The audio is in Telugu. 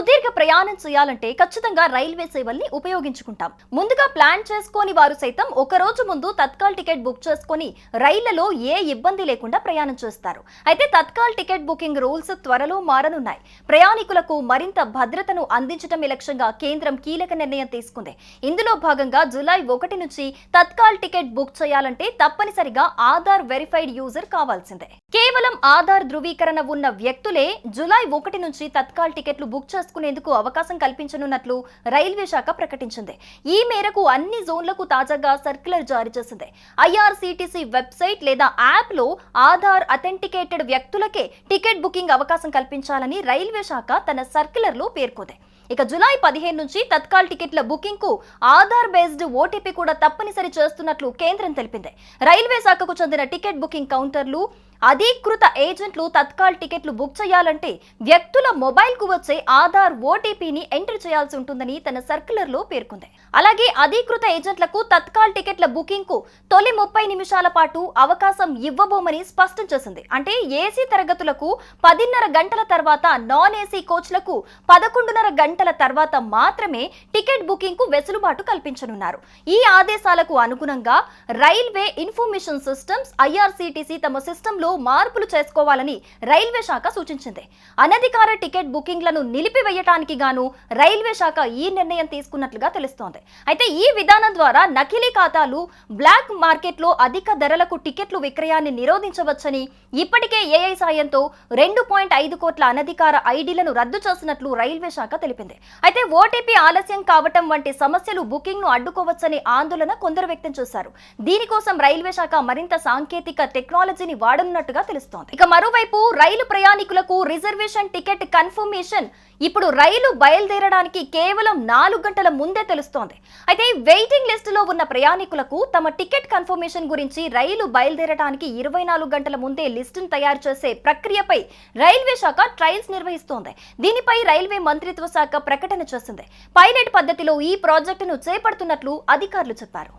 సుదీర్ఘ ప్రయాణం చేయాలంటే ఖచ్చితంగా రైల్వే సేవల్ని ఉపయోగించుకుంటాం. ముందుగా ప్లాన్ చేసుకోని వారు సైతం ఒక రోజు ముందు తత్కాల్ టికెట్ బుక్ చేసుకొని రైళ్లలో ఏ ఇబ్బంది లేకుండా ప్రయాణం చేస్తారు. అయితే తత్కాల్ టికెట్ బుకింగ్ రూల్స్ త్వరలో మారనున్నాయి. ప్రయాణికులకు మరింత భద్రతను అందించడమే లక్ష్యంగా కేంద్రం కీలక నిర్ణయం తీసుకుంది. ఇందులో భాగంగా జూలై 1 నుంచి తత్కాల్ టికెట్ బుక్ చేయాలంటే తప్పనిసరిగా ఆధార్ వెరిఫైడ్ యూజర్ కావాల్సిందే. కేవలం ఆధార్ ధృవీకరణ ఉన్న వ్యక్తులే జూలై 1 నుంచి తత్కాల్ టికెట్లు బుక్ చేసుకునేందుకు అవకాశం కల్పించనున్నట్లు రైల్వే శాఖ ప్రకటించింది. ఈ మేరకు అన్ని జోన్లకు తాజాగా సర్క్యులర్ జారీ చేసింది. ఐఆర్సీటీసీ వెబ్సైట్ లేదా యాప్ లో ఆధార్ అథెంటికేటెడ్ వ్యక్తులకే టికెట్ బుకింగ్ అవకాశం కల్పించాలని రైల్వే శాఖ తన సర్క్యులర్ లో పేర్కొంది. ఇక జూలై 15 నుంచి తత్కాల్ టికెట్ల బుకింగ్ కు ఆధార్ బేస్డ్ ఓటీపీ కూడా తప్పనిసరి చేస్తున్నట్లు కేంద్రం తెలిపింది. రైల్వే శాఖకు చెందిన టికెట్ బుకింగ్ కౌంటర్లు, అధీకృత ఏజెంట్లు తత్కాల్ టికెట్లు బుక్ చేయాలంటే వ్యక్తుల మొబైల్ కు వచ్చే ఆధార్ ఓటీపీని ఎంటర్ చేయాల్సి ఉంటుందని తన సర్క్యులర్ లో పేర్కొంది. అలాగే అధీకృత ఏజెంట్లకు తత్కాల్ టికెట్ల బుకింగ్ కు తొలి 30 నిమిషాల పాటు అవకాశం ఇవ్వబోమని స్పష్టం చేసింది. అంటే ఏసీ తరగతులకు 10:30 గంటల తర్వాత, నాన్ ఏసీ కోచ్లకు 11:30 గంటల తర్వాత మాత్రమే టికెట్ బుకింగ్ కు వెసులుబాటు కల్పించనున్నారు. ఈ ఆదేశాలకు అనుగుణంగా రైల్వే ఇన్ఫర్మేషన్ సిస్టమ్స్ ఐఆర్సీటీసీ తమ సిస్టమ్ మార్పులు చేసుకోవాలని రైల్వే శాఖ సూచించింది. అనధికార టికెట్ బుకింగ్లను నిలిపివేయటానికి గాను రైల్వే శాఖ ఈ నిర్ణయం తీసుకున్నట్లుగా తెలుస్తోంది. అయితే ఈ విధానం ద్వారా నకిలీ ఖాతాలు, బ్లాక్ మార్కెట్ లో అధిక ధరలకు టికెట్లు విక్రయాన్ని నిరోధించవచ్చని ఇప్పటికే ఏఐ సాయంతో 2.5 కోట్ల అనధికార ఐడీలను రద్దు చేసినట్లు రైల్వే శాఖ తెలిపింది. అయితే ఓటీపీ ఆలస్యం కావటం వంటి సమస్యలు బుకింగ్ ను అడ్డుకోవచ్చని ఆందోళన కొందరు వ్యక్తం చేశారు. దీనికోసం రైల్వే శాఖ మరింత సాంకేతిక టెక్నాలజీని వాడనున్నట్టుగా తెలుస్తోంది. ఇక మరోవైపు రైలు ప్రయాణికులకు రిజర్వేషన్ టికెట్ కన్ఫర్మేషన్ ఇప్పుడు రైలు బయలుదేరడానికి కేవలం 4 గంటల ముందే తెలుస్తోంది. అయితే వెయిటింగ్ లిస్ట్ లో ఉన్న ప్రయాణికులకు తమ టికెట్ కన్ఫర్మేషన్ గురించి రైలు బయలుదేరడానికి 24 గంటల ముందే లిస్టును తయారు చేసే ప్రక్రియపై రైల్వే శాఖ ట్రయల్స్ నిర్వహిస్తోంది. దీనిపై రైల్వే మంత్రిత్వ శాఖ ప్రకటన చేసింది. పైలట్ పద్ధతిలో ఈ ప్రాజెక్టును చేపడుతున్నట్లు అధికారులు చెప్పారు.